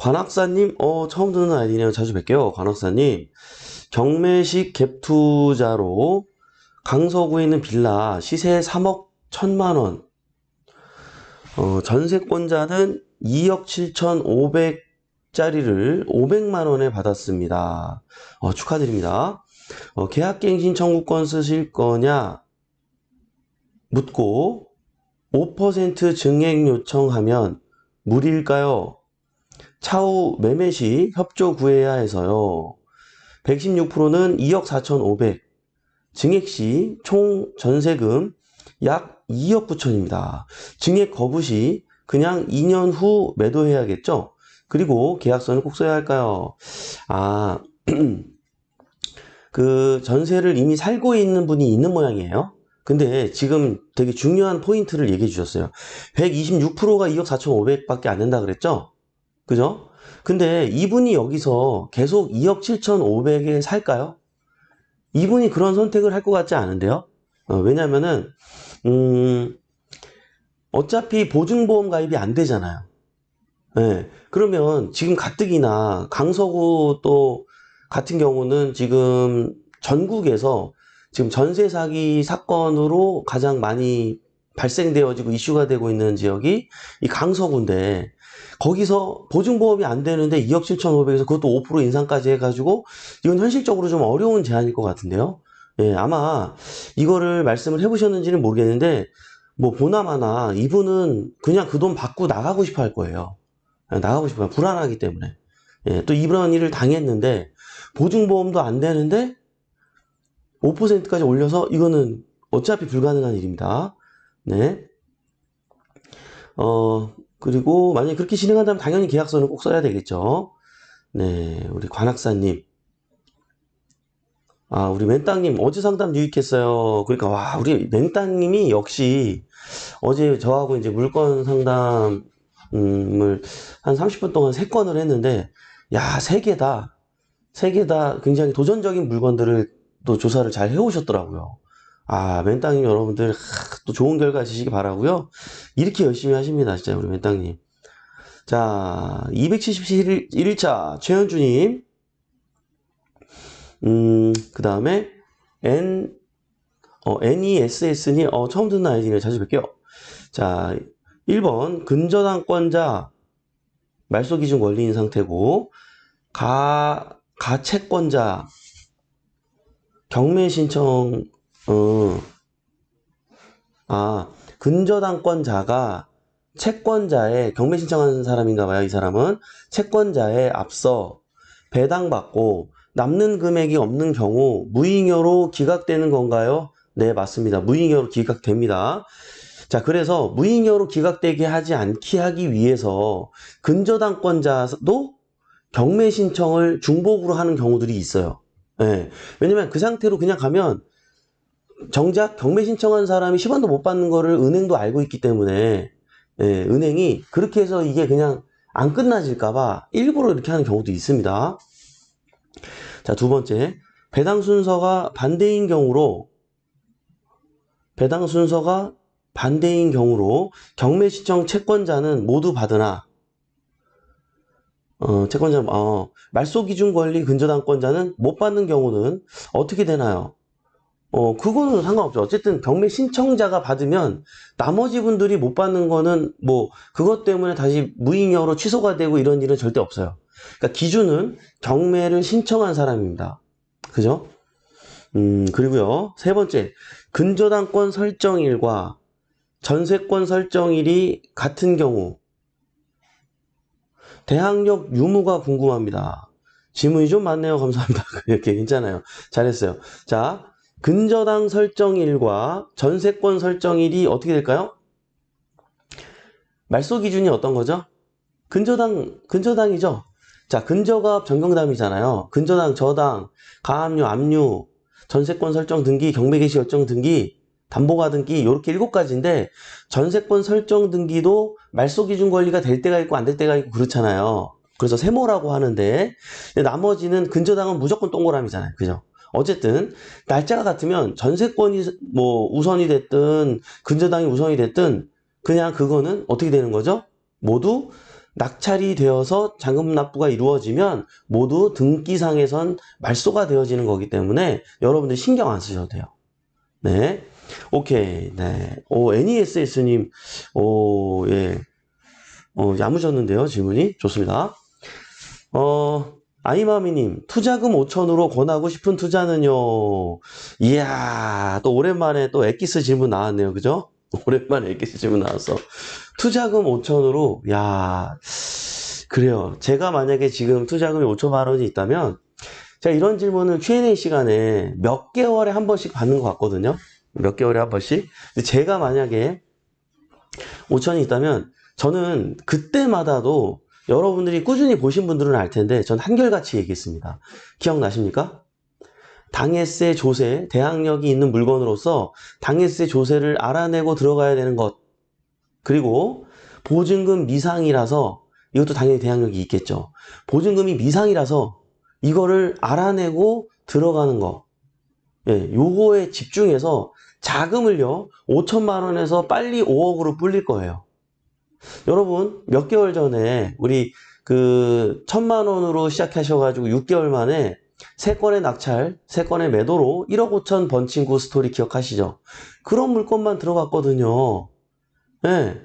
관악사님, 처음 듣는 아이디네요. 자주 뵐게요. 관악사님. 경매식 갭투자로 강서구에 있는 빌라 시세 3억 1천만 원. 전세권자는 2억 7,500짜리를 500만 원에 받았습니다. 축하드립니다. 계약갱신 청구권 쓰실 거냐? 묻고 5% 증액 요청하면 무리일까요? 차후 매매 시 협조 구해야 해서요. 116%는 2억 4,500, 증액 시 총 전세금 약 2억 9천입니다. 증액 거부 시 그냥 2년 후 매도해야겠죠? 그리고 계약서는 꼭 써야 할까요? 그 전세를 이미 살고 있는 분이 있는 모양이에요. 근데 지금 되게 중요한 포인트를 얘기해 주셨어요. 126%가 2억 4,500밖에 안 된다 그랬죠? 그죠? 근데 이분이 여기서 계속 2억 7,500에 살까요? 이분이 그런 선택을 할 것 같지 않은데요? 왜냐면은, 어차피 보증보험 가입이 안 되잖아요. 네. 그러면 지금 가뜩이나 강서구 또 같은 경우는 지금 전국에서 지금 전세 사기 사건으로 가장 많이 발생되어지고 이슈가 되고 있는 지역이 이 강서구인데 거기서 보증보험이 안 되는데 2억 7,500에서 그것도 5% 인상까지 해가지고 이건 현실적으로 좀 어려운 제한일 것 같은데요. 예, 아마 이거를 말씀을 해보셨는지는 모르겠는데 뭐 보나마나 이분은 그냥 그 돈 받고 나가고 싶어 할 거예요. 나가고 싶어요. 불안하기 때문에. 예, 또 이런 일을 당했는데 보증보험도 안 되는데 5%까지 올려서 이거는 어차피 불가능한 일입니다. 네. 그리고 만약에 그렇게 진행한다면 당연히 계약서는 꼭 써야 되겠죠. 네, 우리 관악사님. 우리 맨땅님 어제 상담 유익했어요. 그러니까 와, 우리 맨땅님이 역시 어제 저하고 이제 물건 상담을 한 30분 동안 3건을 했는데 야, 3개 다 굉장히 도전적인 물건들을 또 조사를 잘 해오셨더라고요. 맨땅님 여러분들 또 좋은 결과 지시기 바라고요. 이렇게 열심히 하십니다. 진짜 우리 맨땅님. 자, 277일차 최현주님. 그 다음에 NESS님. 처음 듣는 아이디네. 자주 뵐게요. 자, 1번 근저당권자 말소 기준 권리인 상태고 가채권자 경매 신청 근저당권자가 채권자의 경매 신청하는 사람인가 봐요. 이 사람은 채권자에 앞서 배당받고 남는 금액이 없는 경우 무잉여로 기각되는 건가요? 네, 맞습니다. 무잉여로 기각됩니다. 자, 그래서 무잉여로 기각되게 하지 않게 하기 위해서 근저당권자도 경매 신청을 중복으로 하는 경우들이 있어요. 네, 왜냐면 그 상태로 그냥 가면 정작 경매 신청한 사람이 10원도 못 받는 거를 은행도 알고 있기 때문에 은행이 그렇게 해서 이게 그냥 안 끝나질까봐 일부러 이렇게 하는 경우도 있습니다. 자, 두 번째, 배당 순서가 반대인 경우로 경매 신청 채권자는 모두 받으나 말소 기준 권리 근저당권자는 못 받는 경우는 어떻게 되나요? 그거는 상관없죠. 어쨌든 경매 신청자가 받으면 나머지 분들이 못 받는 거는 뭐 그것 때문에 다시 무잉여로 취소가 되고 이런 일은 절대 없어요. 그러니까 기준은 경매를 신청한 사람입니다. 그죠? 그리고요. 세 번째, 근저당권 설정일과 전세권 설정일이 같은 경우 대항력 유무가 궁금합니다. 질문이 좀 많네요. 감사합니다. 이렇게 괜찮아요. 잘했어요. 자, 근저당 설정일과 전세권 설정일이 어떻게 될까요? 말소 기준이 어떤 거죠? 근저당이죠. 자, 근저가 변경담이잖아요. 근저당, 저당, 가압류, 압류, 전세권 설정 등기, 경매 개시 결정 등기, 담보가 등기 이렇게 7가지인데 전세권 설정 등기도 말소 기준 권리가 될 때가 있고 안 될 때가 있고 그렇잖아요. 그래서 세모라고 하는데 나머지는 근저당은 무조건 동그라미잖아요. 그죠? 어쨌든 날짜가 같으면 전세권이 뭐 우선이 됐든 근저당이 우선이 됐든 그냥 그거는 어떻게 되는 거죠? 모두 낙찰이 되어서 잔금 납부가 이루어지면 모두 등기상에선 말소가 되어지는 거기 때문에 여러분들 신경 안 쓰셔도 돼요. 네. 오케이. 네. NESS님, 예. 야무졌는데요, 질문이. 좋습니다. 아이마미님, 투자금 5천으로 권하고 싶은 투자는요. 이야, 또 오랜만에 또 엑기스 질문 나왔네요. 그죠? 오랜만에 엑기스 질문 나왔어. 투자금 5천으로, 야, 그래요. 제가 만약에 지금 투자금이 5천만 원이 있다면, 제가 이런 질문을 Q&A 시간에 몇 개월에 한 번씩 받는 것 같거든요. 몇 개월에 한 번씩. 근데 제가 만약에 5천이 있다면, 저는 그때마다도 여러분들이 꾸준히 보신 분들은 알 텐데 전 한결같이 얘기했습니다. 기억나십니까? 당해세 조세, 대항력이 있는 물건으로서 당해세 조세를 알아내고 들어가야 되는 것. 그리고 보증금 미상이라서 이것도 당연히 대항력이 있겠죠. 보증금이 미상이라서 이거를 알아내고 들어가는 거. 예, 요거에 집중해서 자금을요 5천만 원에서 빨리 5억으로 불릴 거예요. 여러분 몇 개월 전에 우리 그 1,000만 원으로 시작하셔가지고 6개월 만에 3건의 낙찰, 3건의 매도로 1억 5천 번 친구 스토리 기억하시죠? 그런 물건만 들어갔거든요. 네.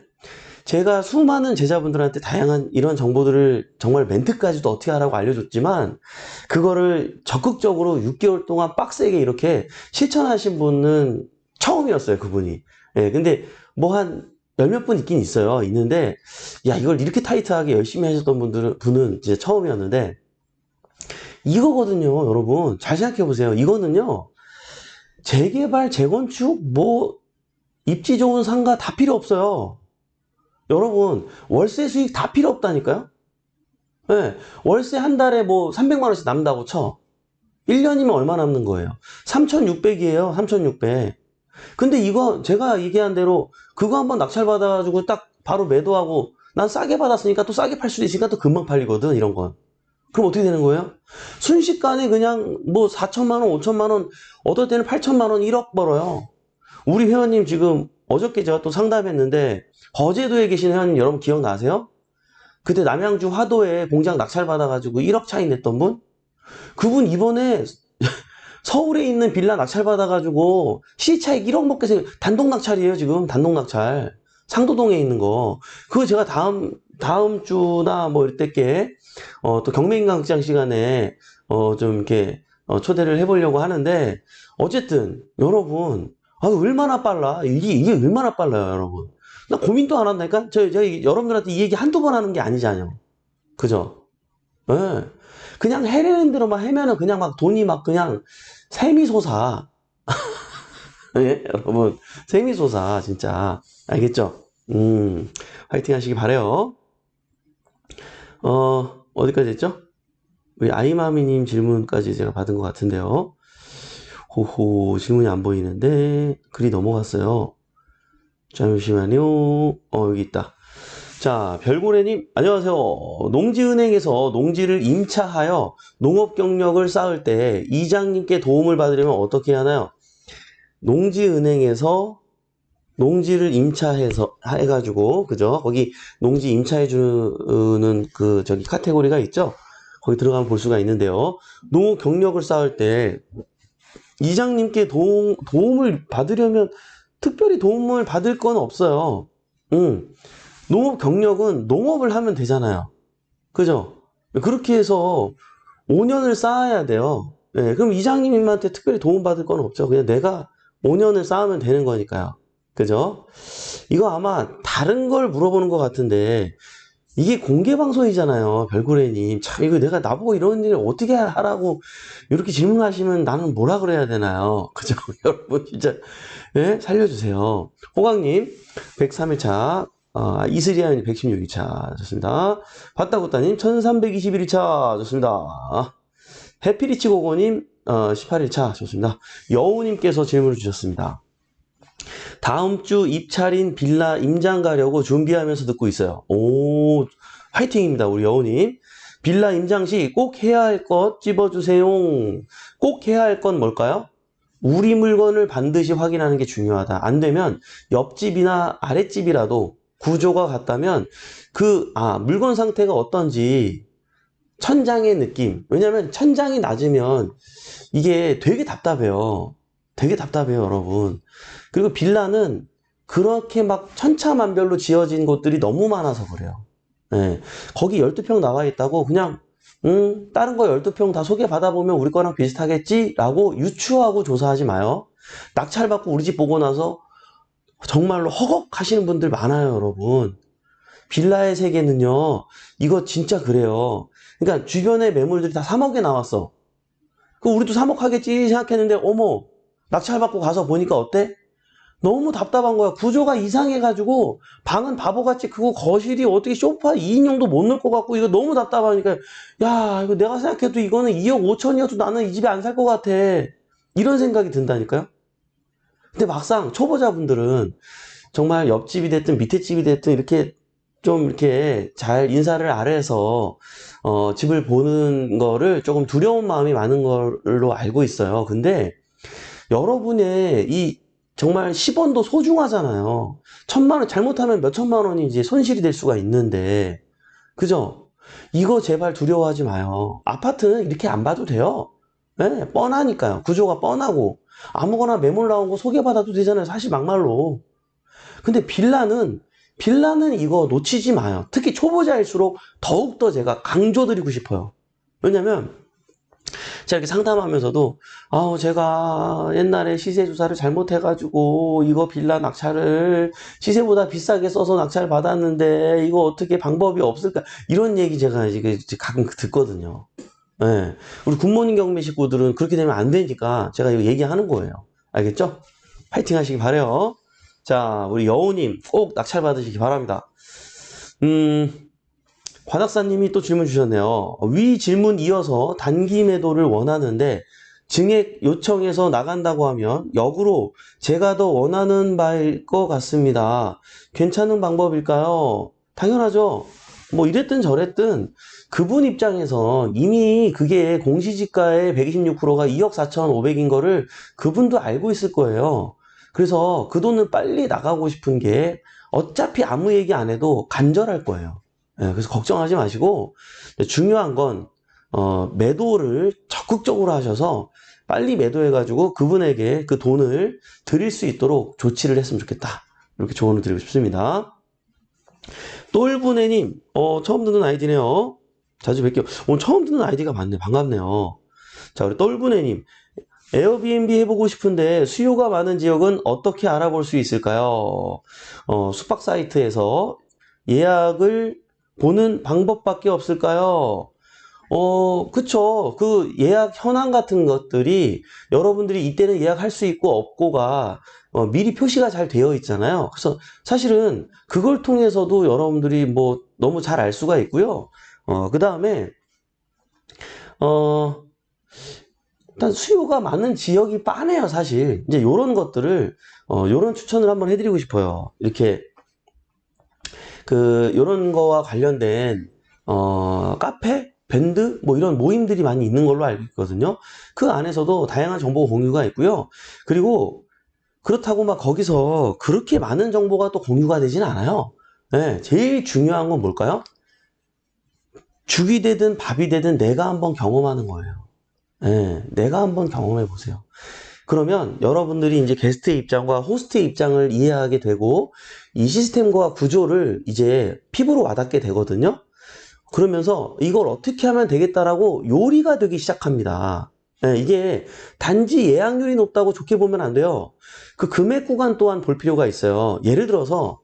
제가 수많은 제자분들한테 다양한 이런 정보들을 정말 멘트까지도 어떻게 하라고 알려줬지만 그거를 적극적으로 6개월 동안 빡세게 이렇게 실천하신 분은 처음이었어요, 그분이. 예, 근데 뭐 한 열몇 분 있긴 있어요. 있는데, 야, 이걸 이렇게 타이트하게 열심히 하셨던 분은 이제 처음이었는데, 이거거든요, 여러분. 잘 생각해 보세요. 이거는요, 재개발, 재건축, 뭐, 입지 좋은 상가 다 필요 없어요. 여러분, 월세 수익 다 필요 없다니까요? 네, 월세 한 달에 뭐 300만 원씩 남는다고 쳐. 1년이면 얼마 남는 거예요? 3,600이에요, 3,600. 근데 이거 제가 얘기한 대로 그거 한번 낙찰받아가지고 딱 바로 매도하고 난 싸게 받았으니까 또 싸게 팔 수도 있으니까 또 금방 팔리거든, 이런 건. 그럼 어떻게 되는 거예요? 순식간에 그냥 뭐 4천만 원, 5천만 원, 어떨 때는 8천만 원, 1억 벌어요. 우리 회원님 지금 어저께 제가 또 상담했는데 거제도에 계신 회원님 여러분 기억나세요? 그때 남양주 화도에 공장 낙찰받아가지고 1억 차이 냈던 분? 그분 이번에 서울에 있는 빌라 낙찰받아가지고 시차익 1억 먹게 단독 낙찰이에요, 지금. 단독 낙찰. 상도동에 있는 거. 그거 제가 다음 주나 뭐 이럴 때께, 또 경매인강극장 시간에, 좀 이렇게, 초대를 해보려고 하는데, 어쨌든, 여러분, 얼마나 빨라. 이게 얼마나 빨라요, 여러분. 나 고민도 안 한다니까? 저희 여러분들한테 이 얘기 한두 번 하는 게 아니잖아요. 그죠? 예. 그냥 해내는 대로만 해면은 그냥 막 돈이 막 그냥 세미솟아. 예, 여러분. 세미솟아, 진짜. 알겠죠? 화이팅 하시기 바래요. 어디까지 했죠? 우리 아이마미님 질문까지 제가 받은 것 같은데요. 호호, 질문이 안 보이는데, 글이 넘어갔어요. 잠시만요. 여기 있다. 자, 별고래님, 안녕하세요. 농지은행에서 농지를 임차하여 농업 경력을 쌓을 때 이장님께 도움을 받으려면 어떻게 하나요? 농지은행에서 농지를 해가지고, 그죠? 거기 농지 임차해주는 저기 카테고리가 있죠? 거기 들어가면 볼 수가 있는데요. 농업 경력을 쌓을 때 이장님께 도움을 받으려면 특별히 도움을 받을 건 없어요. 농업 경력은 농업을 하면 되잖아요. 그죠? 그렇게 해서 5년을 쌓아야 돼요. 네, 그럼 이장님한테 특별히 도움받을 건 없죠. 그냥 내가 5년을 쌓으면 되는 거니까요. 그죠? 이거 아마 다른 걸 물어보는 것 같은데, 이게 공개방송이잖아요. 별구레님. 참, 이거 내가 나보고 이런 일을 어떻게 하라고 이렇게 질문하시면 나는 뭐라 그래야 되나요? 그죠? 여러분, 진짜, 예? 살려주세요. 호강님, 103일차. 이슬이아님 116일차. 좋습니다. 바따구따님 1321일차. 좋습니다. 해피리치 고고님 18일차. 좋습니다. 여우님께서 질문을 주셨습니다. 다음 주 입찰인 빌라 임장 가려고 준비하면서 듣고 있어요. 오, 화이팅입니다. 우리 여우님. 빌라 임장 시 꼭 해야 할 것 찝어주세요. 꼭 해야 할 건 뭘까요? 우리 물건을 반드시 확인하는 게 중요하다. 안 되면 옆집이나 아랫집이라도 구조가 같다면 물건 상태가 어떤지 천장의 느낌. 왜냐면 천장이 낮으면 이게 되게 답답해요. 되게 답답해요, 여러분. 그리고 빌라는 그렇게 막 천차만별로 지어진 곳들이 너무 많아서 그래요. 예. 거기 12평 나와 있다고 그냥 다른 거 12평 다 소개받아보면 우리 거랑 비슷하겠지? 라고 유추하고 조사하지 마요. 낙찰받고 우리 집 보고 나서 정말로 허걱 하시는 분들 많아요, 여러분. 빌라의 세계는요, 이거 진짜 그래요. 그러니까 주변의 매물들이 다 3억에 나왔어. 그 우리도 3억 하겠지 생각했는데, 어머, 낙찰받고 가서 보니까 어때? 너무 답답한 거야. 구조가 이상해가지고, 방은 바보같이 크고, 거실이 어떻게 소파 2인용도 못 넣을 것 같고, 이거 너무 답답하니까, 야, 이거 내가 생각해도 이거는 2억 5천이어도 나는 이 집에 안 살 것 같아. 이런 생각이 든다니까요? 근데 막상 초보자분들은 정말 옆집이 됐든 밑에 집이 됐든 이렇게 좀 이렇게 잘 인사를 아래에서 집을 보는 거를 조금 두려운 마음이 많은 걸로 알고 있어요. 근데 여러분의 이 정말 10원도 소중하잖아요. 1,000만 원 잘못하면 몇 천만 원이 이제 손실이 될 수가 있는데, 그죠? 이거 제발 두려워하지 마요. 아파트는 이렇게 안 봐도 돼요. 네, 뻔하니까요. 구조가 뻔하고 아무거나 매물 나온 거 소개받아도 되잖아요. 사실 막말로. 근데 빌라는 이거 놓치지 마요. 특히 초보자일수록 더욱더 제가 강조드리고 싶어요. 왜냐면 제가 이렇게 상담하면서도 제가 옛날에 시세 조사를 잘못해가지고 이거 빌라 낙찰을 시세보다 비싸게 써서 낙찰 받았는데 이거 어떻게 방법이 없을까? 이런 얘기 제가 이제 가끔 듣거든요. 예. 우리 굿모닝 경매 식구들은 그렇게 되면 안 되니까 제가 이거 얘기하는 거예요. 알겠죠? 파이팅 하시기 바래요. 자, 우리 여우님 꼭 낙찰 받으시기 바랍니다. 관악사님이 또 질문 주셨네요. 위 질문 이어서 단기 매도를 원하는데 증액 요청해서 나간다고 하면 역으로 제가 더 원하는 바일 것 같습니다. 괜찮은 방법일까요? 당연하죠. 뭐 이랬든 저랬든 그분 입장에서 이미 그게 공시지가의 126%가 2억 4,500인 거를 그분도 알고 있을 거예요. 그래서 그 돈을 빨리 나가고 싶은 게 어차피 아무 얘기 안 해도 간절할 거예요. 그래서 걱정하지 마시고 중요한 건 매도를 적극적으로 하셔서 빨리 매도해가지고 그분에게 그 돈을 드릴 수 있도록 조치를 했으면 좋겠다. 이렇게 조언을 드리고 싶습니다. 똘부네님, 처음 듣는 아이디네요. 자주 뵐게요. 오늘 처음 듣는 아이디가 많네. 반갑네요. 자, 우리 똘부네님. 에어비앤비 해보고 싶은데 수요가 많은 지역은 어떻게 알아볼 수 있을까요? 숙박 사이트에서 예약을 보는 방법밖에 없을까요? 그쵸. 그 예약 현황 같은 것들이 여러분들이 이때는 예약할 수 있고 없고가 미리 표시가 잘 되어 있잖아요. 그래서 사실은 그걸 통해서도 여러분들이 뭐 너무 잘 알 수가 있고요. 그 다음에, 일단 수요가 많은 지역이 빠네요, 사실. 이제 요런 것들을, 요런 추천을 한번 해드리고 싶어요. 이렇게, 요런 거와 관련된, 카페? 밴드? 뭐 이런 모임들이 많이 있는 걸로 알고 있거든요. 그 안에서도 다양한 정보 공유가 있고요. 그리고 그렇다고 막 거기서 그렇게 많은 정보가 또 공유가 되진 않아요. 네, 제일 중요한 건 뭘까요? 죽이 되든 밥이 되든 내가 한번 경험하는 거예요. 네, 내가 한번 경험해 보세요. 그러면 여러분들이 이제 게스트의 입장과 호스트의 입장을 이해하게 되고 이 시스템과 구조를 이제 피부로 와닿게 되거든요. 그러면서 이걸 어떻게 하면 되겠다라고 요리가 되기 시작합니다. 네, 이게 단지 예약률이 높다고 좋게 보면 안 돼요. 그 금액 구간 또한 볼 필요가 있어요. 예를 들어서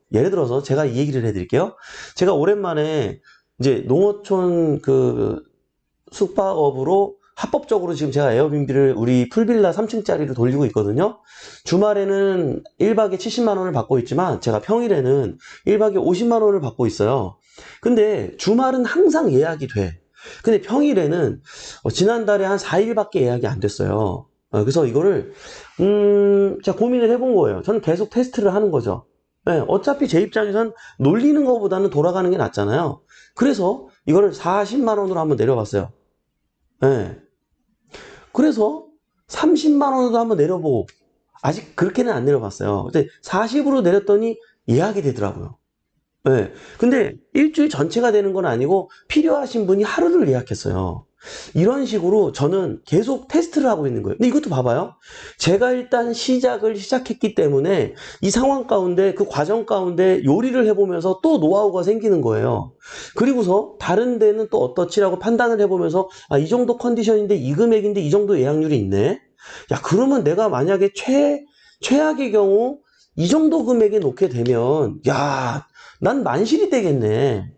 제가 이 얘기를 해드릴게요. 제가 오랜만에 이제 농어촌 그 숙박업으로 합법적으로 지금 제가 에어비앤비를 우리 풀빌라 3층짜리를 돌리고 있거든요. 주말에는 1박에 70만 원을 받고 있지만 제가 평일에는 1박에 50만 원을 받고 있어요. 근데 주말은 항상 예약이 돼. 근데 평일에는 지난달에 한 4일밖에 예약이 안 됐어요. 그래서 이거를 제가 고민을 해본 거예요. 저는 계속 테스트를 하는 거죠. 네, 어차피 제 입장에선 놀리는 것보다는 돌아가는 게 낫잖아요. 그래서 이거를 40만 원으로 한번 내려봤어요. 네. 그래서 30만 원으로 한번 내려보고 아직 그렇게는 안 내려봤어요. 근데 40으로 내렸더니 예약이 되더라고요. 네. 근데 일주일 전체가 되는 건 아니고 필요하신 분이 하루를 예약했어요. 이런 식으로 저는 계속 테스트를 하고 있는 거예요. 근데 이것도 봐봐요. 제가 일단 시작했기 때문에 이 상황 가운데 그 과정 가운데 요리를 해보면서 또 노하우가 생기는 거예요. 그리고서 다른 데는 또 어떻지라고 판단을 해보면서 아, 이 정도 컨디션인데 이 금액인데 이 정도 예약률이 있네. 야, 그러면 내가 만약에 최악의 경우 이 정도 금액에 놓게 되면 야, 난 만실이 되겠네.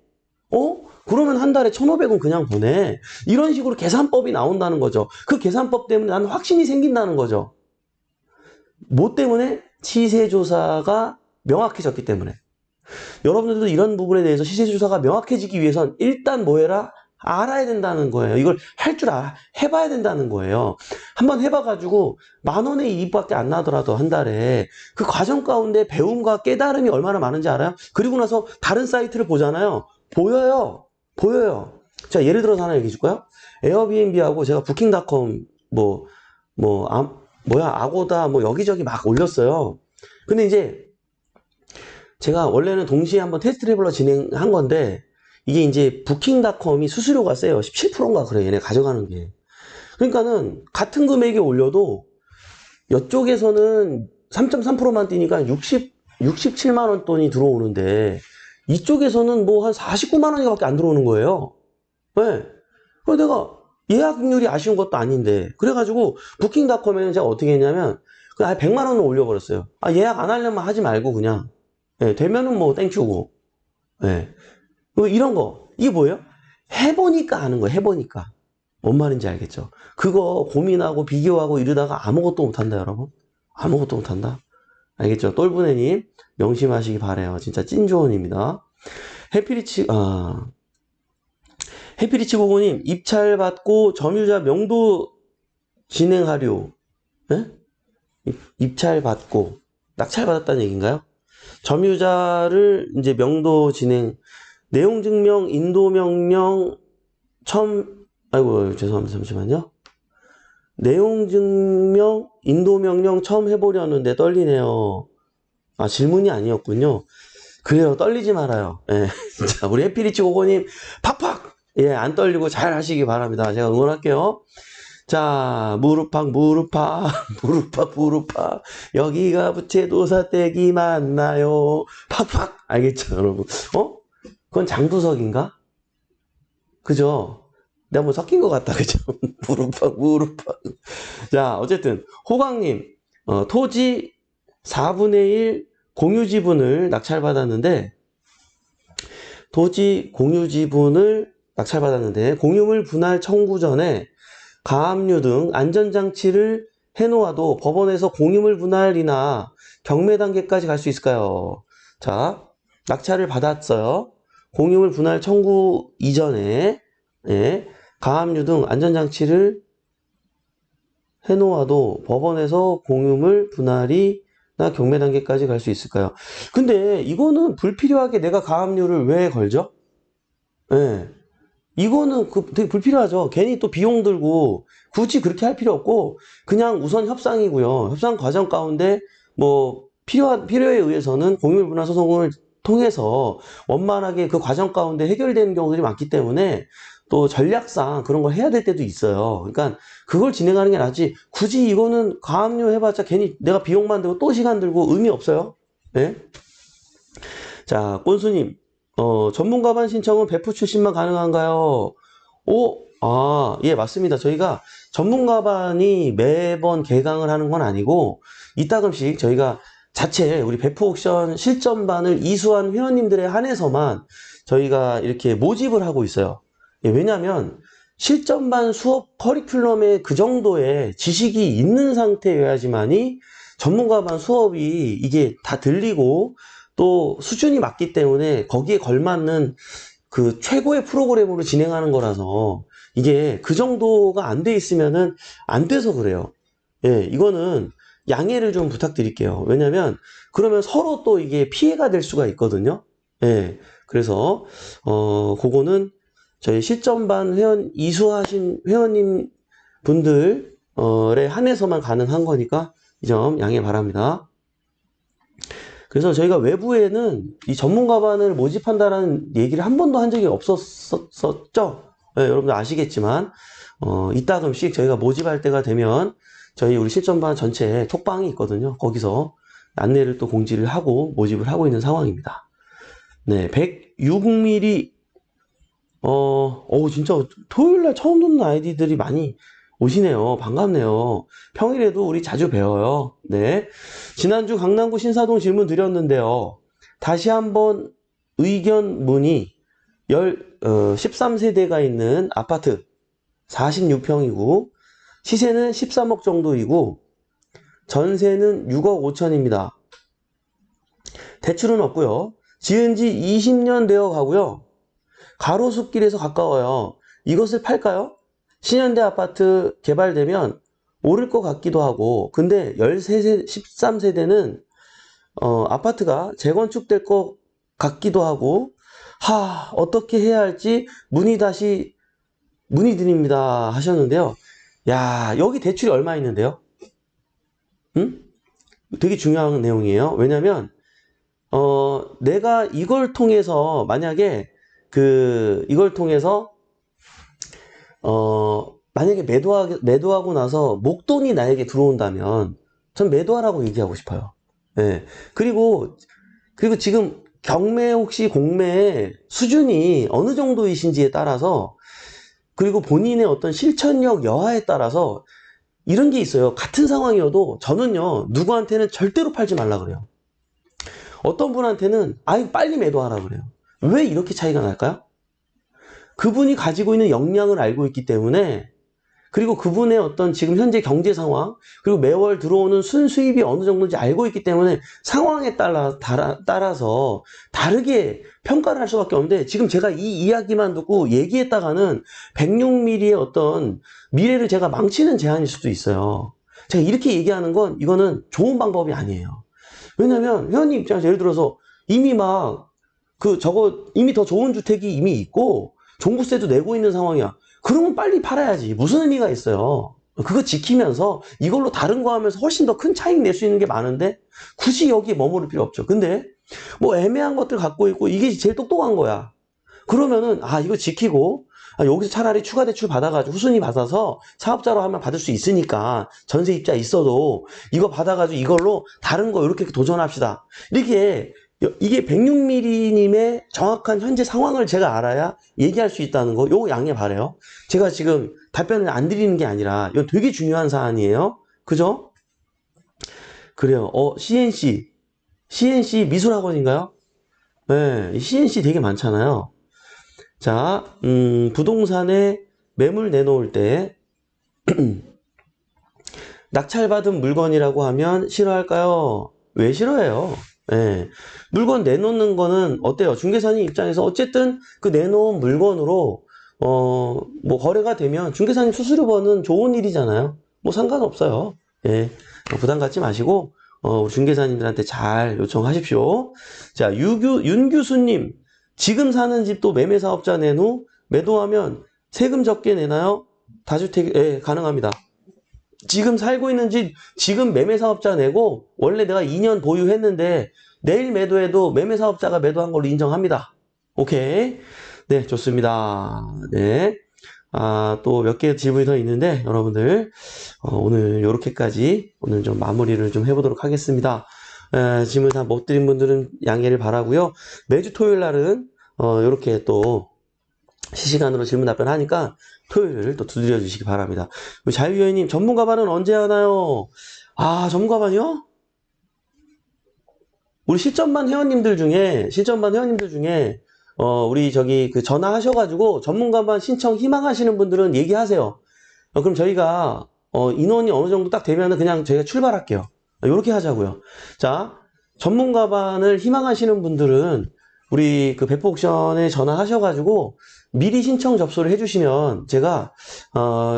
그러면 한 달에 1,500원 그냥 보내. 이런 식으로 계산법이 나온다는 거죠. 그 계산법 때문에 나는 확신이 생긴다는 거죠. 뭐 때문에? 시세조사가 명확해졌기 때문에. 여러분들도 이런 부분에 대해서 시세조사가 명확해지기 위해선 일단 뭐 해라? 알아야 된다는 거예요. 이걸 할 줄 알아. 해봐야 된다는 거예요. 한번 해봐가지고 10,000원의 이익밖에 안 나더라도 한 달에 그 과정 가운데 배움과 깨달음이 얼마나 많은지 알아요? 그리고 나서 다른 사이트를 보잖아요. 보여요. 보여요. 자, 예를 들어서 하나 얘기해 줄까요? 에어비앤비하고 제가 부킹닷컴 아고다 여기저기 막 올렸어요. 근데 이제 제가 원래는 동시에 한번 테스트를 해보려 진행한 건데 이게 이제 부킹닷컴이 수수료가 세요. 17%인가 그래. 얘네 가져가는 게. 그러니까는 같은 금액에 올려도 이쪽에서는 3.3%만 뛰니까 67만 원 돈이 들어오는데 이쪽에서는 뭐 한 49만 원밖에 안 들어오는 거예요. 네. 그래서 내가 예약률이 아쉬운 것도 아닌데 그래가지고 부킹닷컴에는 제가 어떻게 했냐면 아예 100만 원을 올려버렸어요. 아, 예약 안 하려면 하지 말고 그냥 되면은 뭐 땡큐고. 뭐 이런 거 이게 뭐예요? 해보니까 아는 거예요. 해보니까 뭔 말인지 알겠죠? 그거 고민하고 비교하고 이러다가 아무것도 못한다 여러분. 아무것도 못한다. 알겠죠? 똘부네님 명심하시기 바래요. 진짜 찐조언입니다. 해피리치 고고님 입찰 받고 점유자 명도 진행하려. 네? 입찰 받고 낙찰 받았다는 얘기인가요? 점유자를 이제 명도 진행 내용 증명 인도 명령 아이고 죄송합니다. 잠시만요. 내용 증명 인도 명령 처음 해보려는데 떨리네요. 아, 질문이 아니었군요. 그래요, 떨리지 말아요. 예. 자, 우리 해피리치 고고님 팍팍 안 떨리고 잘 하시기 바랍니다. 제가 응원할게요. 자, 무릎팍 무릎팍 여기가 부채도사 댁이 맞나요? 팍팍 알겠죠 여러분? 그건 장두석인가? 그죠? 내가 뭐 섞인 것 같다 그죠? 무릎팍 자, 어쨌든 호강님 토지 4분의 1 공유 지분을 낙찰받았는데 공유물 분할 청구 전에 가압류 등 안전장치를 해놓아도 법원에서 공유물 분할이나 경매 단계까지 갈 수 있을까요? 자, 낙찰을 받았어요. 공유물 분할 청구 이전에 가압류 등 안전장치를 해놓아도 법원에서 공유물 분할이나 경매 단계까지 갈 수 있을까요? 근데 이거는 불필요하게 내가 가압류를 왜 걸죠? 이거는 되게 불필요하죠. 괜히 또 비용 들고 굳이 그렇게 할 필요 없고 그냥 우선 협상이고요. 협상 과정 가운데 뭐 필요에 의해서는 공유물 분할 소송을 통해서 원만하게 그 과정 가운데 해결되는 경우들이 많기 때문에 또 전략상 그런 걸 해야 될 때도 있어요. 그러니까 그걸 진행하는 게 낫지 굳이 이거는 가압류 해봤자 괜히 내가 비용만 들고 또 시간 들고 의미 없어요. 네? 자, 꼰수님 전문가반 신청은 배프 출신만 가능한가요? 예, 맞습니다. 저희가 전문가반이 매번 개강을 하는 건 아니고 이따금씩 저희가 자체 우리 배프 옥션 실전반을 이수한 회원님들에 한해서만 저희가 이렇게 모집을 하고 있어요. 예, 왜냐하면 실전반 수업 커리큘럼에 그 정도의 지식이 있는 상태여야지만이 전문가반 수업이 이게 다 들리고 또 수준이 맞기 때문에 거기에 걸맞는 그 최고의 프로그램으로 진행하는 거라서 이게 그 정도가 안 돼 있으면은 안 돼서 그래요. 예, 이거는 양해를 좀 부탁드릴게요. 왜냐면 그러면 서로 또 이게 피해가 될 수가 있거든요. 예, 그래서 그거는 저희 실전반 이수하신 회원님 분들에 한해서만 가능한 거니까 이 점 양해 바랍니다. 그래서 저희가 외부에는 이 전문가반을 모집한다라는 얘기를 한 번도 한 적이 없었었죠. 네, 여러분들 아시겠지만, 이따금씩 저희가 모집할 때가 되면 저희 우리 실전반 전체에 톡방이 있거든요. 거기서 안내를 또 공지를 하고 모집을 하고 있는 상황입니다. 네, 106mm, 진짜 토요일날 처음 듣는 아이디들이 많이 오시네요. 반갑네요. 평일에도 우리 자주 배워요. 네. 지난주 강남구 신사동 질문 드렸는데요. 다시 한번 의견 문의 13세대가 있는 아파트 46평이고 시세는 13억 정도이고 전세는 6억 5천입니다. 대출은 없고요. 지은 지 20년 되어 가고요. 가로수길에서 가까워요. 이것을 팔까요? 신현대 아파트 개발되면 오를 것 같기도 하고, 근데 13세대는 아파트가 재건축될 것 같기도 하고, 어떻게 해야 할지 문의드립니다 하셨는데요. 야, 여기 대출이 얼마 있는데요? 응? 되게 중요한 내용이에요. 왜냐면 내가 이걸 통해서 만약에 이걸 통해서 만약에 매도하고 나서 목돈이 나에게 들어온다면 전 매도하라고 얘기하고 싶어요. 예. 그리고 지금 경매 혹시 공매의 수준이 어느 정도이신지에 따라서 그리고 본인의 어떤 실천력 여하에 따라서 이런 게 있어요. 같은 상황이어도 저는요, 누구한테는 절대로 팔지 말라 그래요. 어떤 분한테는 빨리 매도하라 그래요. 왜 이렇게 차이가 날까요? 그분이 가지고 있는 역량을 알고 있기 때문에, 그리고 그분의 어떤 지금 현재 경제 상황, 그리고 매월 들어오는 순수입이 어느 정도인지 알고 있기 때문에 상황에 따라서 다르게 평가를 할 수밖에 없는데, 지금 제가 이 이야기만 듣고 얘기했다가는 106mm의 어떤 미래를 제가 망치는 제안일 수도 있어요. 제가 이렇게 얘기하는 건 이거는 좋은 방법이 아니에요. 왜냐면 회원님 입장에서 예를 들어서 이미 이미 더 좋은 주택이 이미 있고 종부세도 내고 있는 상황이야. 그러면 빨리 팔아야지. 무슨 의미가 있어요. 그거 지키면서 이걸로 다른 거 하면서 훨씬 더 큰 차익 낼 수 있는 게 많은데 굳이 여기에 머무를 필요 없죠. 근데 뭐 애매한 것들 갖고 있고 이게 제일 똑똑한 거야. 그러면은 이거 지키고 여기서 차라리 추가 대출 받아가지고 후순위 받아서 사업자로 하면 받을 수 있으니까 전세 입자 있어도 이거 받아가지고 이걸로 다른 거 이렇게 도전합시다. 이게 106mm님의 정확한 현재 상황을 제가 알아야 얘기할 수 있다는 거, 요거 양해 바래요. 제가 지금 답변을 안 드리는 게 아니라, 이건 되게 중요한 사안이에요. 그죠? 그래요. CNC 미술학원인가요? 네, CNC 되게 많잖아요. 자, 부동산에 매물 내놓을 때, 낙찰받은 물건이라고 하면 싫어할까요? 왜 싫어해요? 예. 물건 내놓는 거는 어때요? 중개사님 입장에서 어쨌든 그 내놓은 물건으로 뭐 거래가 되면 중개사님 수수료 버는 좋은 일이잖아요. 뭐 상관없어요. 예. 부담 갖지 마시고 우리 중개사님들한테 잘 요청하십시오. 자, 윤 교수님, 지금 사는 집도 매매 사업자 낸 후 매도하면 세금 적게 내나요? 다주택, 예, 가능합니다. 지금 살고 있는 집, 지금 매매사업자 내고, 원래 내가 2년 보유했는데, 내일 매도해도 매매사업자가 매도한 걸로 인정합니다. 오케이. 네, 좋습니다. 네. 또 몇 개 질문이 더 있는데, 여러분들, 오늘 요렇게까지, 오늘 좀 마무리를 좀 해보도록 하겠습니다. 질문 다 못 드린 분들은 양해를 바라고요. 매주 토요일 날은, 요렇게 또, 실시간으로 질문 답변하니까, 토요일을 또 두드려 주시기 바랍니다. 우리 자유여인님, 전문가반은 언제 하나요? 전문가반이요? 우리 실전반 회원님들 중에, 우리 전화하셔가지고 전문가반 신청 희망하시는 분들은 얘기하세요. 그럼 저희가, 인원이 어느 정도 딱 되면은 그냥 저희가 출발할게요. 요렇게 하자고요. 자, 전문가반을 희망하시는 분들은 우리 백보옥션에 전화하셔가지고 미리 신청 접수를 해주시면 제가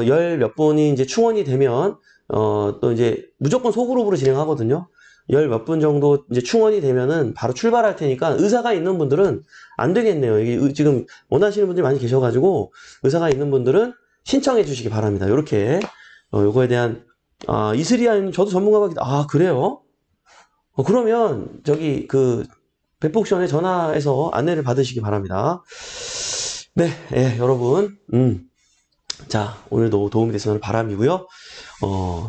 열 몇 분이 이제 충원이 되면 또 이제 무조건 소그룹으로 진행하거든요. 열 몇 분 정도 이제 충원이 되면은 바로 출발할 테니까 의사가 있는 분들은 안 되겠네요. 이게 지금 원하시는 분들이 많이 계셔가지고 의사가 있는 분들은 신청해 주시기 바랍니다. 요렇게 요거에 대한 이슬이아님, 저도 전문가가 그래요? 그러면 저기 그 백복션에 전화해서 안내를 받으시기 바랍니다. 네, 예, 여러분, 자, 오늘도 도움이 됐으면 바람이고요.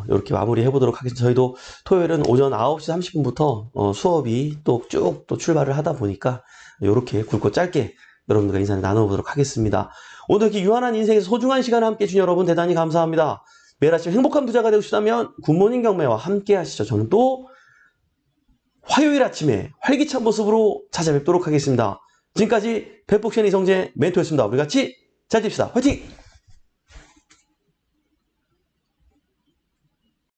이렇게 마무리 해보도록 하겠습니다. 저희도 토요일은 오전 9시 30분부터 수업이 또 쭉 또 출발을 하다 보니까 이렇게 굵고 짧게 여러분들과 인사를 나눠보도록 하겠습니다. 오늘 이렇게 유한한 인생에서 소중한 시간을 함께 해준 여러분 대단히 감사합니다. 매일 아침 행복한 부자가 되고 싶다면 굿모닝 경매와 함께 하시죠. 저는 또 화요일 아침에 활기찬 모습으로 찾아뵙도록 하겠습니다. 지금까지 백복션 이성재 멘토였습니다. 우리 같이 잘 됩시다. 화이팅!